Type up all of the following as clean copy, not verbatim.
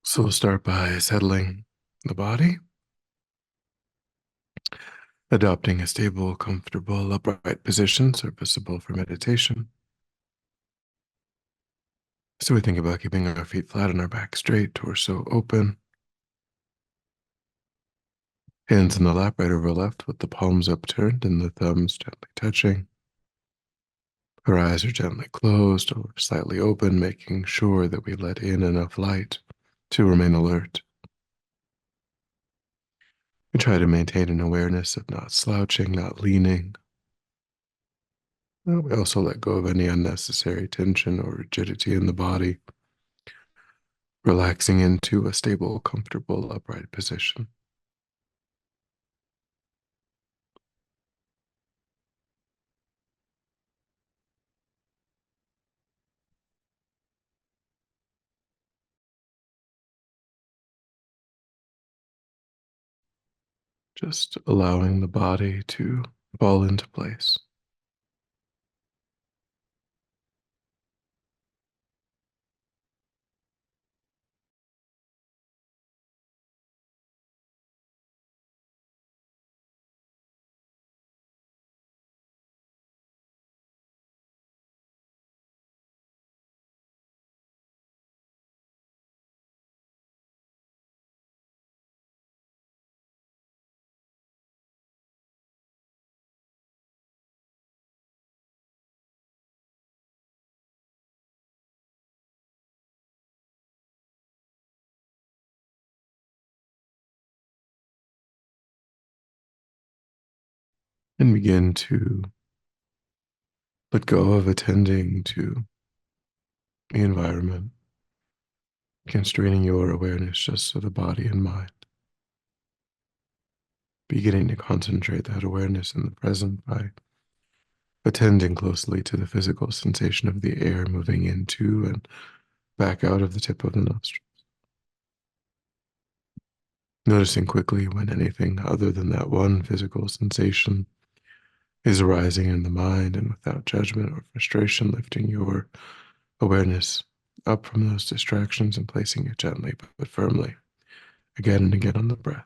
So we'll start by settling the body, adopting a stable, comfortable, upright position serviceable for meditation. So we think about keeping our feet flat and our back straight, torso open, hands in the lap right over left with the palms upturned and the thumbs gently touching. Our eyes are gently closed or slightly open, making sure that we let in enough light to remain alert. We try to maintain an awareness of not slouching, not leaning. We also let go of any unnecessary tension or rigidity in the body, relaxing into a stable, comfortable, upright position. Just allowing the body to fall into place. And begin to let go of attending to the environment, constraining your awareness just to the body and mind. Beginning to concentrate that awareness in the present by attending closely to the physical sensation of the air moving into and back out of the tip of the nostril. Noticing quickly when anything other than that one physical sensation is arising in the mind, and without judgment or frustration, lifting your awareness up from those distractions and placing it gently but firmly again and again on the breath.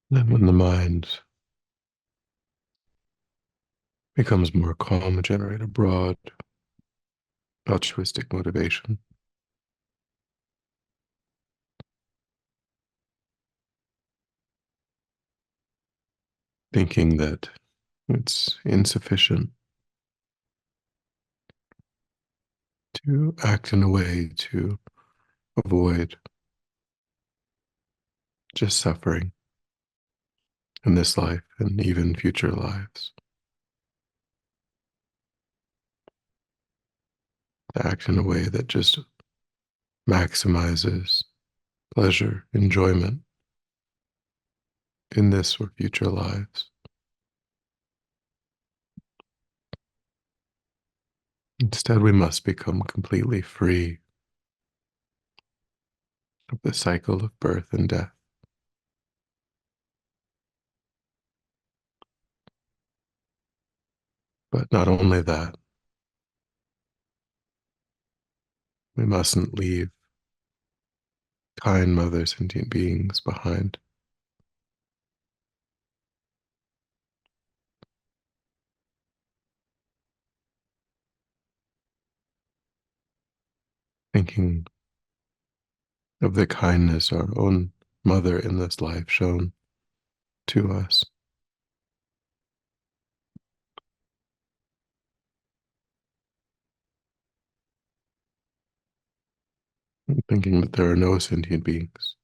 Then, when the mind becomes more calm, generate a broad, altruistic motivation. thinking that it's insufficient to act in a way to avoid just suffering in this life and even future lives, to act in a way that just maximizes pleasure, enjoyment in this or future lives. Instead, we must become completely free of the cycle of birth and death. But not only that, we mustn't leave kind mother sentient beings behind, thinking of the kindness our own mother in this life shown to us, and thinking that there are no sentient beings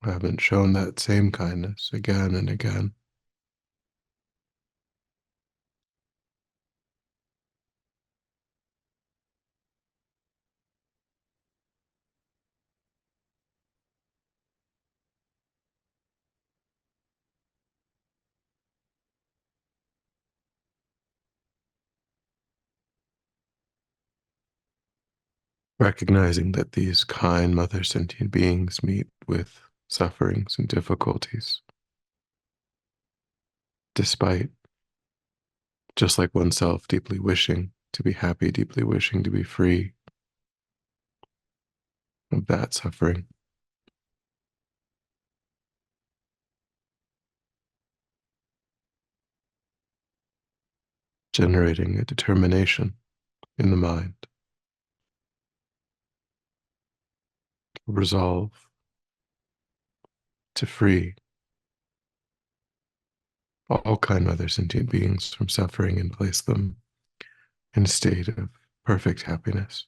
who haven't shown that same kindness again and again. Recognizing that these kind mother sentient beings meet with sufferings and difficulties, despite, just like oneself, deeply wishing to be happy, deeply wishing to be free of that suffering, generating a determination in the mind, a resolve to free all kind mother sentient beings from suffering and place them in a state of perfect happiness.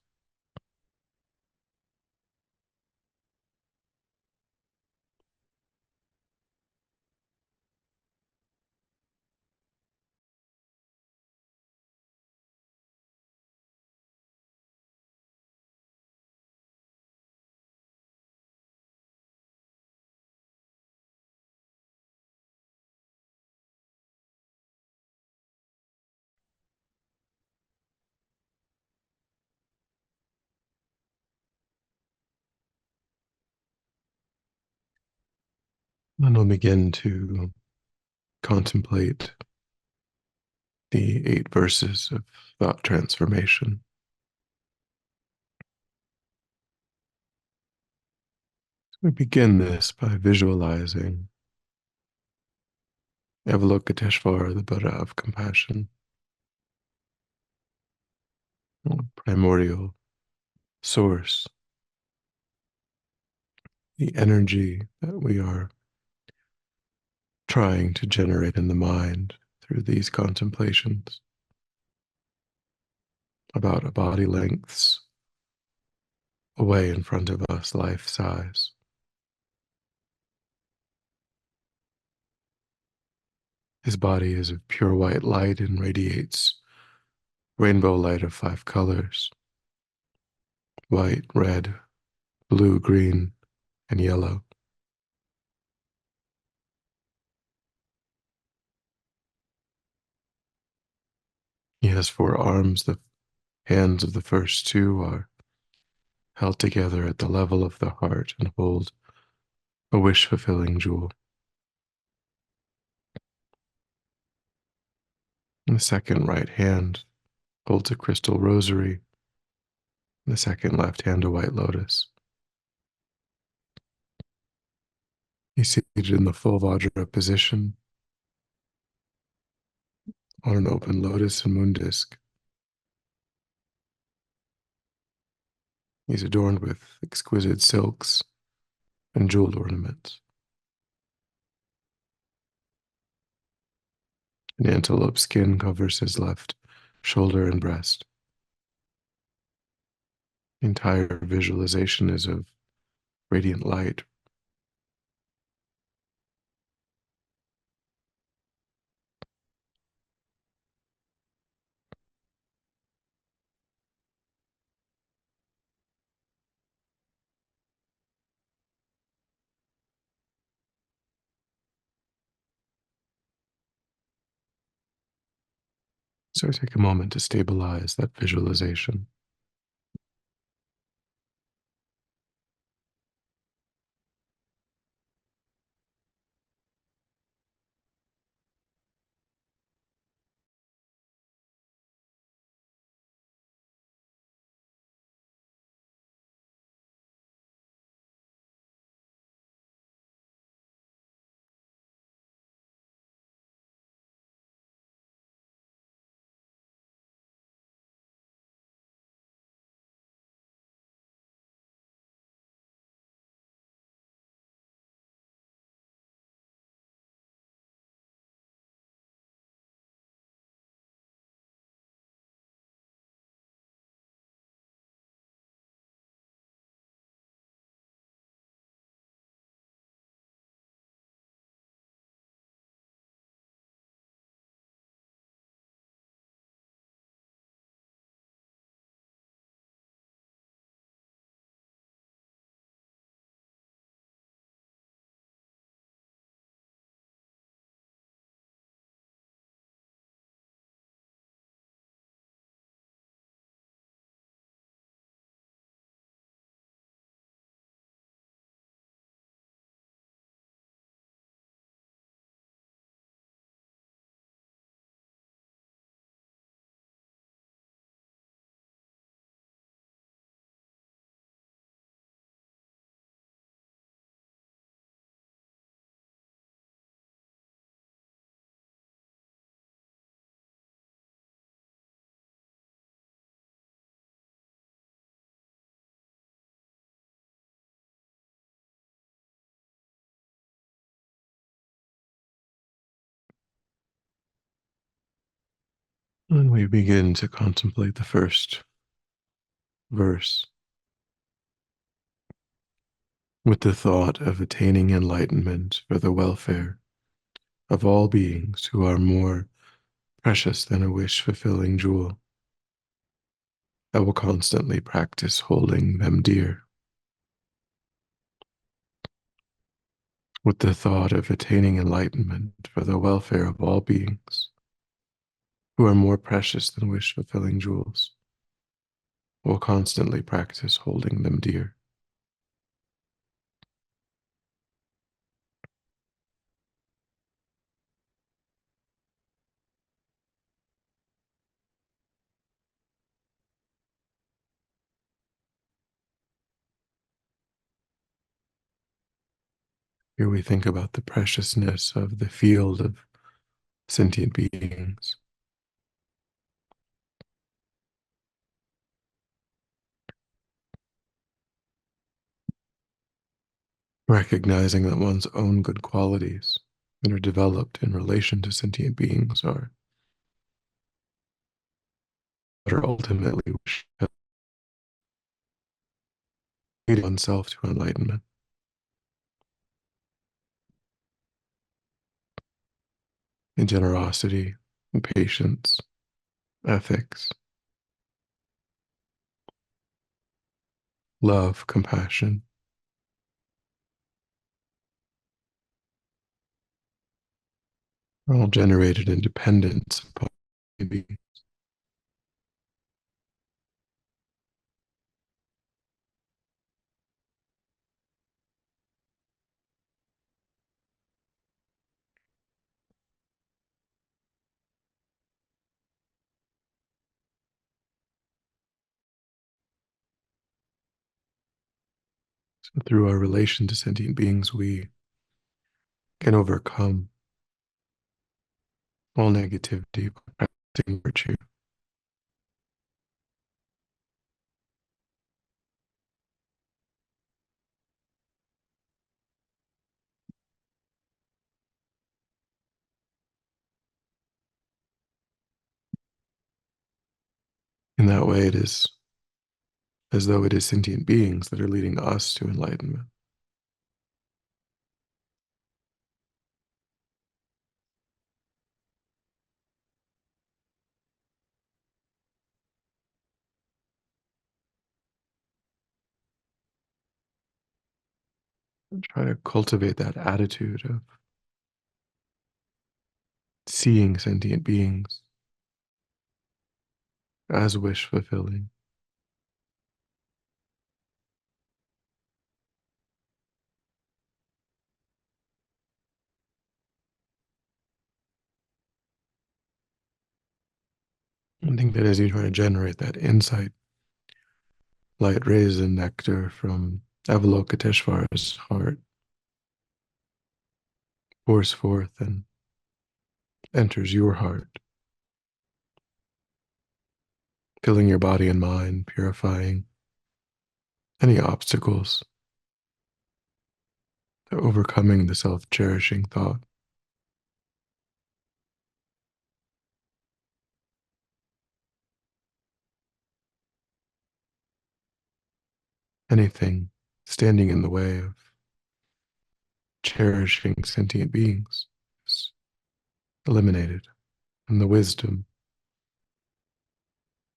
And we'll begin to contemplate the 8 verses of thought transformation. We begin this by visualizing Avalokiteshvara, the Buddha of compassion, primordial source, the energy that we are trying to generate in the mind through these contemplations, about a body lengths away in front of us, life size. His body is of pure white light and radiates rainbow light of 5 colors: white, red, blue, green, and yellow. He has 4 arms. The hands of the first 2 are held together at the level of the heart and hold a wish-fulfilling jewel. And the second right hand holds a crystal rosary. And the second left hand a white lotus. He's seated in the full Vajra position on an open lotus and moon disk. He's adorned with exquisite silks and jeweled ornaments. An antelope skin covers his left shoulder and breast. The entire visualization is of radiant light. So take a moment to stabilize that visualization. And we begin to contemplate the first verse with the thought of attaining enlightenment for the welfare of all beings who are more precious than a wish fulfilling jewel. I will constantly practice holding them dear. With the thought of attaining enlightenment for the welfare of all beings who are more precious than wish fulfilling jewels, I will constantly practice holding them dear. Here we think about the preciousness of the field of sentient beings, recognizing that one's own good qualities that are developed in relation to sentient beings are ultimately which lead oneself to enlightenment in generosity and patience, ethics, love, compassion, are all generated in dependence upon being. So through our relation to sentient beings, we can overcome all negativity by practicing virtue. In that way, it is as though it is sentient beings that are leading us to enlightenment. Try to cultivate that attitude of seeing sentient beings as wish fulfilling. I think that as you try to generate that insight, light rays and nectar from Avalokiteshvara's heart pours forth and enters your heart, filling your body and mind, purifying any obstacles, overcoming the self cherishing thought, anything standing in the way of cherishing sentient beings is eliminated. And the wisdom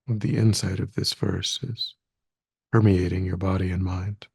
of the insight of this verse is permeating your body and mind.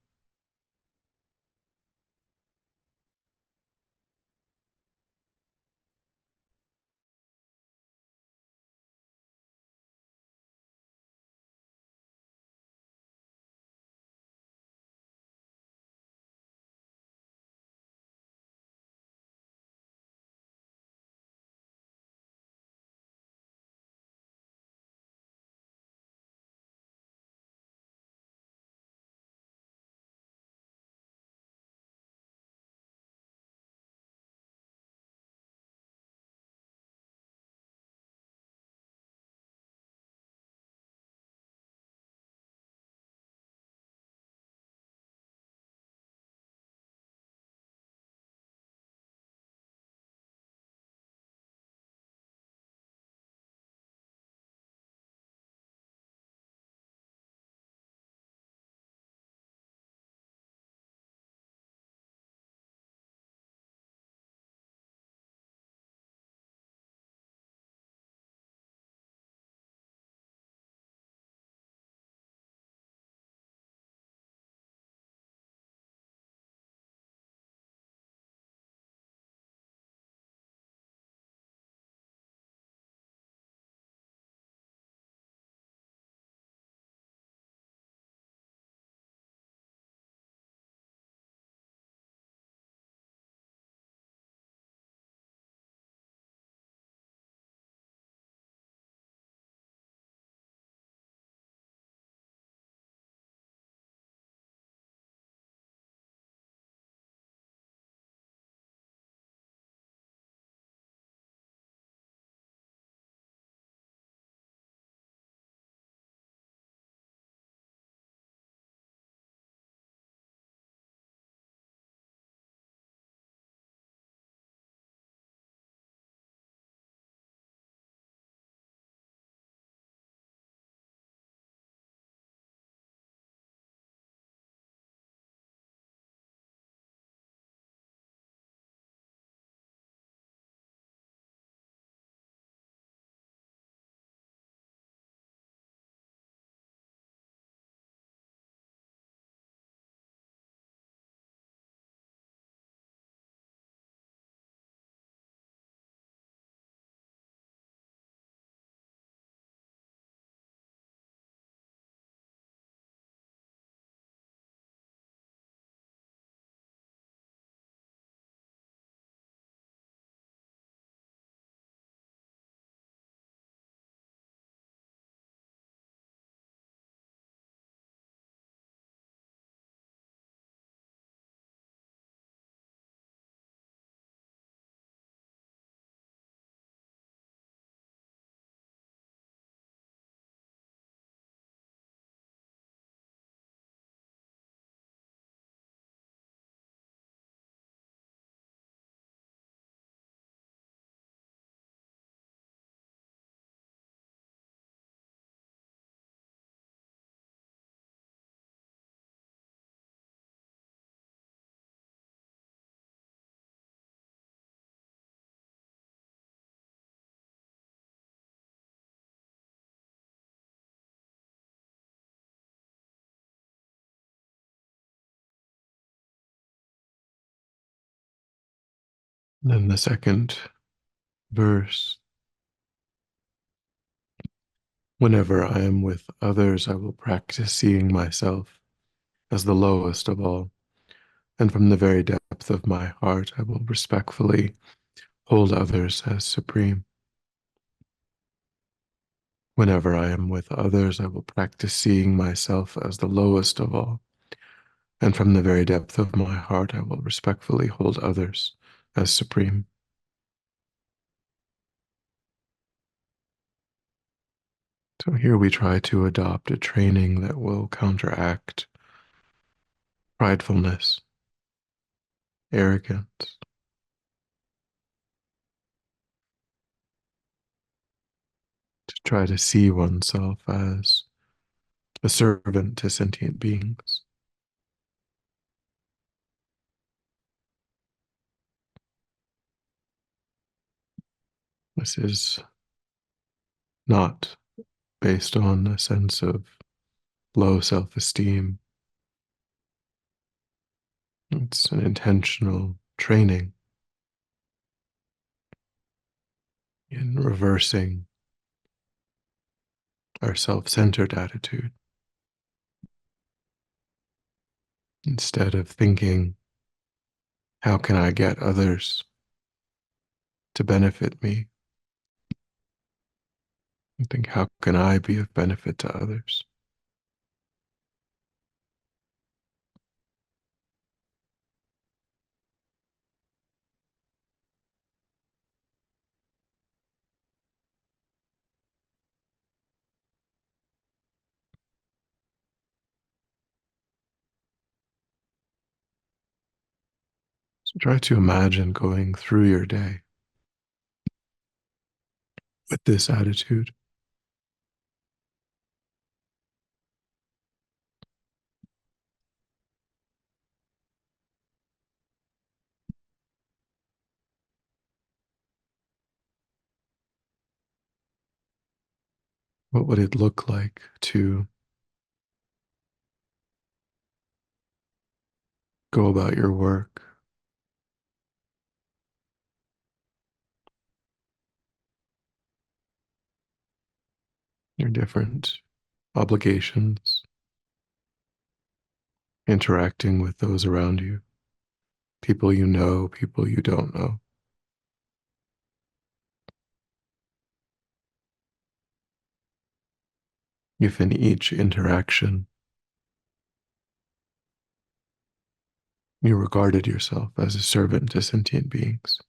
Then the second verse. Whenever I am with others, I will practice seeing myself as the lowest of all, and from the very depth of my heart, I will respectfully hold others as supreme. Whenever I am with others, I will practice seeing myself as the lowest of all, and from the very depth of my heart, I will respectfully hold others as supreme. So here we try to adopt a training that will counteract pridefulness, arrogance, to try to see oneself as a servant to sentient beings. This is not based on a sense of low self esteem. It's an intentional training in reversing our self centered attitude. Instead of thinking, how can I get others to benefit me? I think, how can I be of benefit to others? So try to imagine going through your day with this attitude. What would it look like to go about your work, your different obligations, interacting with those around you, people you know, people you don't know? If in each interaction you regarded yourself as a servant to sentient beings,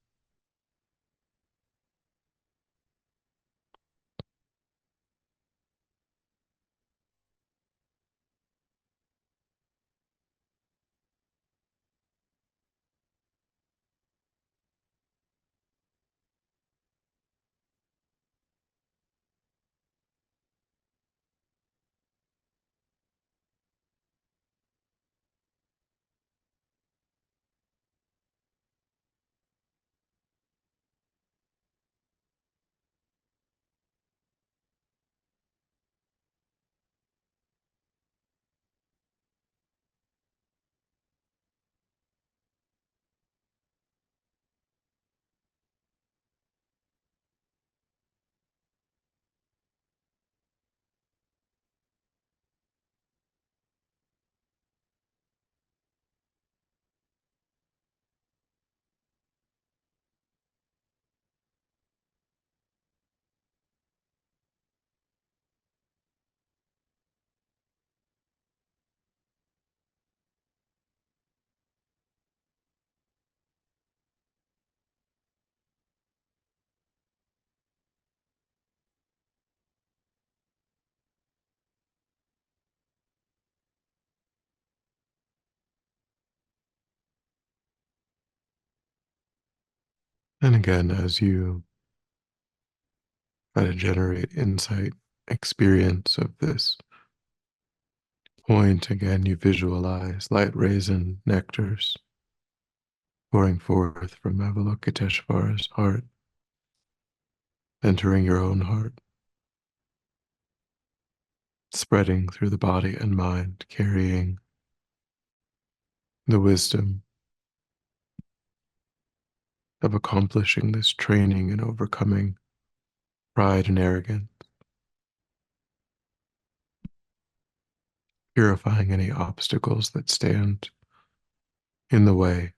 and again, as you try to generate insight, experience of this point, again, you visualize light raisin nectars pouring forth from Avalokiteshvara's heart, entering your own heart, spreading through the body and mind, carrying the wisdom of accomplishing this training and overcoming pride and arrogance, purifying any obstacles that stand in the way.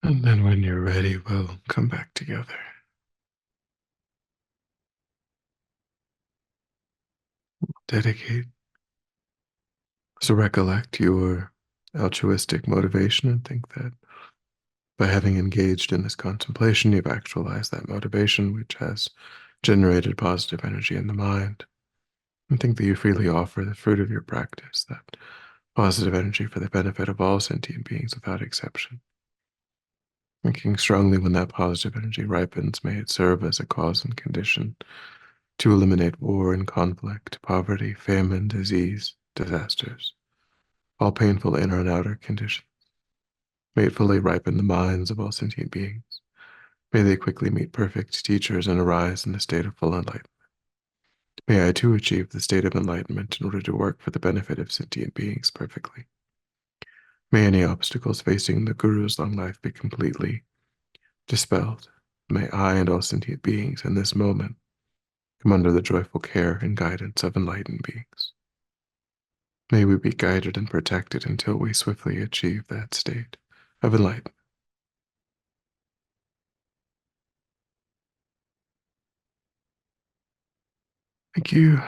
And then when you're ready, we'll come back together. Dedicate. So recollect your altruistic motivation and think that by having engaged in this contemplation, you've actualized that motivation, which has generated positive energy in the mind. And think that you freely offer the fruit of your practice, that positive energy for the benefit of all sentient beings without exception. Thinking strongly when that positive energy ripens, may it serve as a cause and condition to eliminate war and conflict, poverty, famine, disease, disasters, all painful inner and outer conditions. May it fully ripen the minds of all sentient beings. May they quickly meet perfect teachers and arise in the state of full enlightenment. May I too achieve the state of enlightenment in order to work for the benefit of sentient beings perfectly. May any obstacles facing the Guru's long life be completely dispelled. May I and all sentient beings in this moment come under the joyful care and guidance of enlightened beings. May we be guided and protected until we swiftly achieve that state of enlightenment. Thank you.